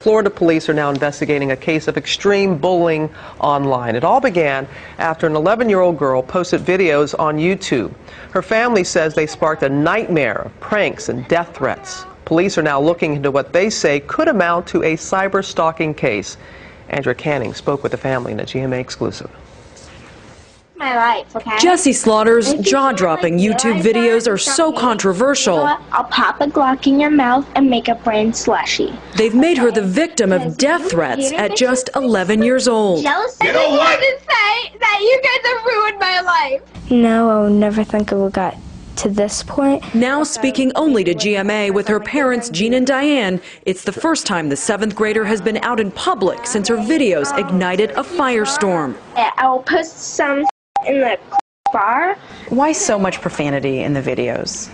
Florida police are now investigating a case of extreme bullying online. It all began after an 11-year-old girl posted videos on YouTube. Her family says they sparked a nightmare of pranks and death threats. Police are now looking into what they say could amount to a cyber stalking case. Andrea Canning spoke with the family in a GMA exclusive. My life, okay? Jessi Slaughter's jaw-dropping YouTube videos are so controversial. I'll pop a Glock in your mouth and make a brain slushy. They've made her the victim of death threats at just 11 years old. You know what? To say that you guys have ruined my life. No, I would never think it would got to this point. Now speaking only to GMA with her parents, Jean and Diane, it's the first time the 7th grader has been out in public since her videos ignited a firestorm. I will post some in the bar. Why so much profanity in the videos?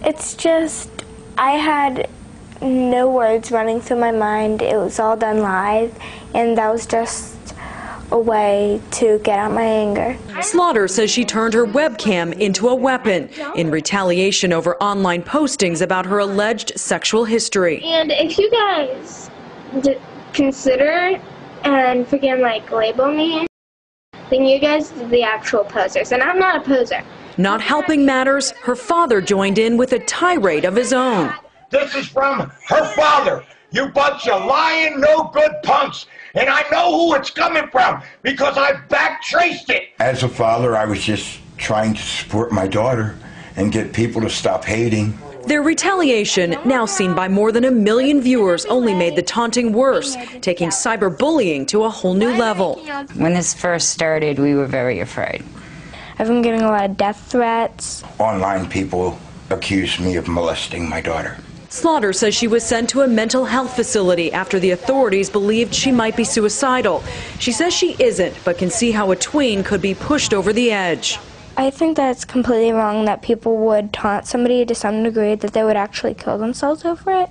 It's just, I had no words running through my mind. It was all done live, and that was just a way to get out my anger. Slaughter says she turned her webcam into a weapon in retaliation over online postings about her alleged sexual history. And if you guys consider and freaking label me, then you guys are the actual posers, and I'm not a poser. Not helping matters, her father joined in with a tirade of his own. This is from her father. You bunch of lying, no good punks. And I know who it's coming from because I backtraced it. As a father, I was just trying to support my daughter and get people to stop hating. Their retaliation, now seen by more than 1 million viewers, only made the taunting worse, taking cyberbullying to a whole new level. When this first started, we were very afraid. I've been getting a lot of death threats. Online people accused me of molesting my daughter. Slaughter says she was sent to a mental health facility after the authorities believed she might be suicidal. She says she isn't, but can see how a tween could be pushed over the edge. I think that it's completely wrong that people would taunt somebody to some degree that they would actually kill themselves over it.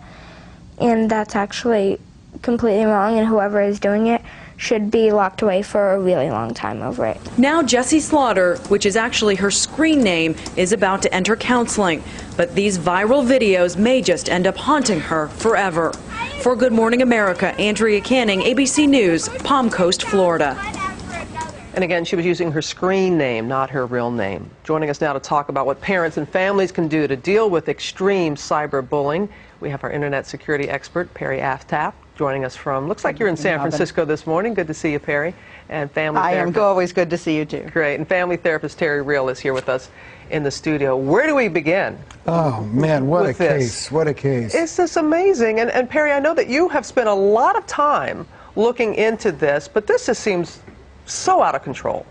And that's actually completely wrong, and whoever is doing it should be locked away for a really long time over it. Now Jessi Slaughter, which is actually her screen name, is about to enter counseling. But these viral videos may just end up haunting her forever. For Good Morning America, Andrea Canning, ABC News, Palm Coast, Florida. And again, she was using her screen name, not her real name. Joining us now to talk about what parents and families can do to deal with extreme cyberbullying, we have our internet security expert, Perry Aftap, joining us from, looks like you're in San Francisco this morning. Good to see you, Perry. And family therapist. Always good to see you, too. Great. And family therapist Terry Real is here with us in the studio. Where do we begin? Oh, man, what a case. What a case. It's just amazing. And Perry, I know that you have spent a lot of time looking into this, but this just seems so out of control.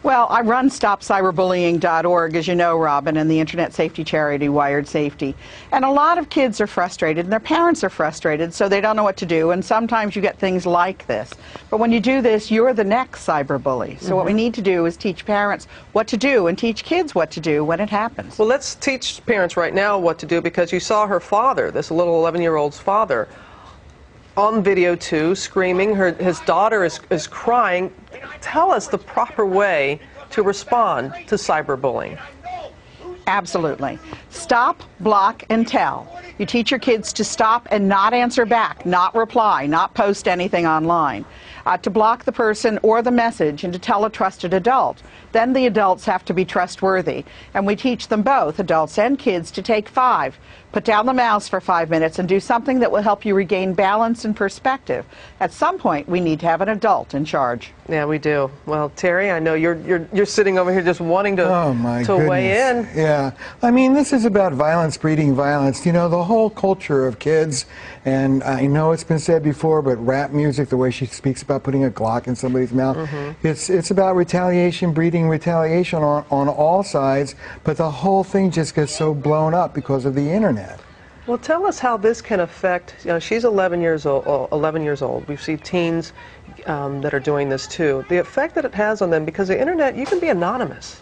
Well, I run StopCyberbullying.org, as you know, Robin, and the internet safety charity Wired Safety. And a lot of kids are frustrated, and their parents are frustrated, so they don't know what to do. And sometimes you get things like this. But when you do this, you're the next cyberbully. So what we need to do is teach parents what to do and teach kids what to do when it happens. Well, let's teach parents right now what to do, because you saw her father, this little 11-year-old's father, on video too, screaming. His daughter is crying. Tell us the proper way to respond to cyberbullying. Absolutely. Stop, block, and tell. You teach your kids to stop and not answer back, not reply, not post anything online. To block the person or the message and to tell a trusted adult. Then the adults have to be trustworthy. And we teach them both, adults and kids, to take 5. Put down the mouse for 5 minutes and do something that will help you regain balance and perspective. At some point, we need to have an adult in charge. Yeah, we do. Well, Terry, I know you're sitting over here just wanting to weigh in. Yeah. I mean, this is about violence breeding violence. You know, the whole culture of kids, and I know it's been said before, but rap music, the way she speaks about putting a Glock in somebody's mouth, it's about retaliation breeding retaliation on all sides, but the whole thing just gets so blown up because of the internet. Well, tell us how this can affect, you know, she's 11 years old. We see teens that are doing this too. The effect that it has on them, because the internet, you can be anonymous.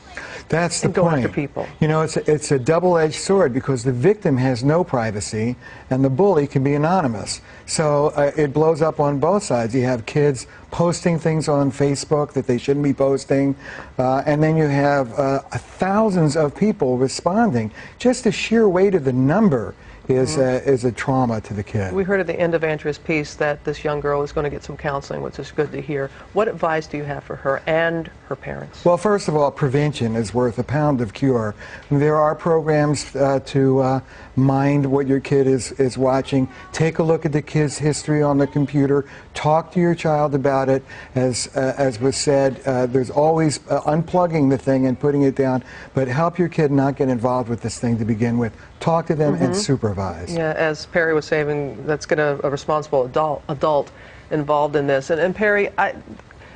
That's the and go point. After people. You know, it's a double-edged sword, because the victim has no privacy and the bully can be anonymous. So it blows up on both sides. You have kids posting things on Facebook that they shouldn't be posting, and then you have thousands of people responding. Just the sheer weight of the number is a trauma to the kid. We heard at the end of Andrea's piece that this young girl is going to get some counseling, which is good to hear. What advice do you have for her and her parents? Well, first of all, prevention is worth a pound of cure. There are programs to mind what your kid is watching. Take a look at the kid's history on the computer. Talk to your child about it. As was said, there's always unplugging the thing and putting it down, but help your kid not get involved with this thing to begin with. Talk to them and supervise. Yeah, as Perry was saying, let's get a responsible adult involved in this. And Perry,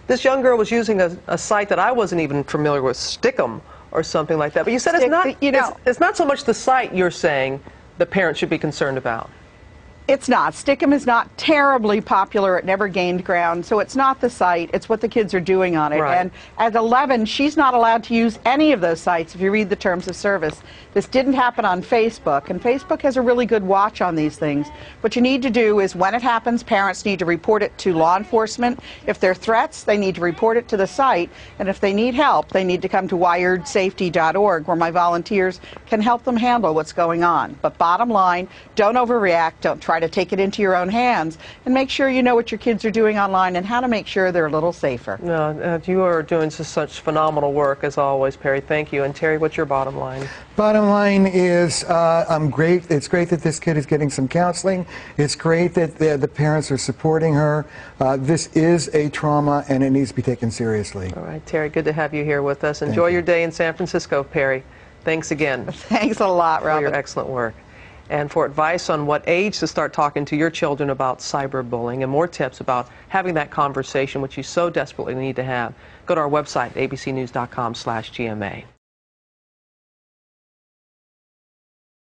this young girl was using a site that I wasn't even familiar with, Stickum or something like that. But you said it's not, it's not so much the site you're saying the parents should be concerned about. It's not. Stickum is not terribly popular. It never gained ground. So it's not the site. It's what the kids are doing on it. Right. And at 11, she's not allowed to use any of those sites if you read the terms of service. This didn't happen on Facebook. And Facebook has a really good watch on these things. What you need to do is when it happens, parents need to report it to law enforcement. If they're threats, they need to report it to the site. And if they need help, they need to come to wiredsafety.org, where my volunteers can help them handle what's going on. But bottom line, don't overreact. Don't try to take it into your own hands, and make sure you know what your kids are doing online and how to make sure they're a little safer. No, you are doing such phenomenal work as always, Perry. Thank you. And Terry, what's your bottom line? Bottom line is, I'm great. It's great that this kid is getting some counseling. It's great that the parents are supporting her. This is a trauma, and it needs to be taken seriously. All right, Terry, good to have you here with us. Enjoy your day in San Francisco, Perry. Thanks again. Thanks a lot, Robin. For your excellent work. And for advice on what age to start talking to your children about cyberbullying and more tips about having that conversation, which you so desperately need to have, go to our website, abcnews.com/GMA.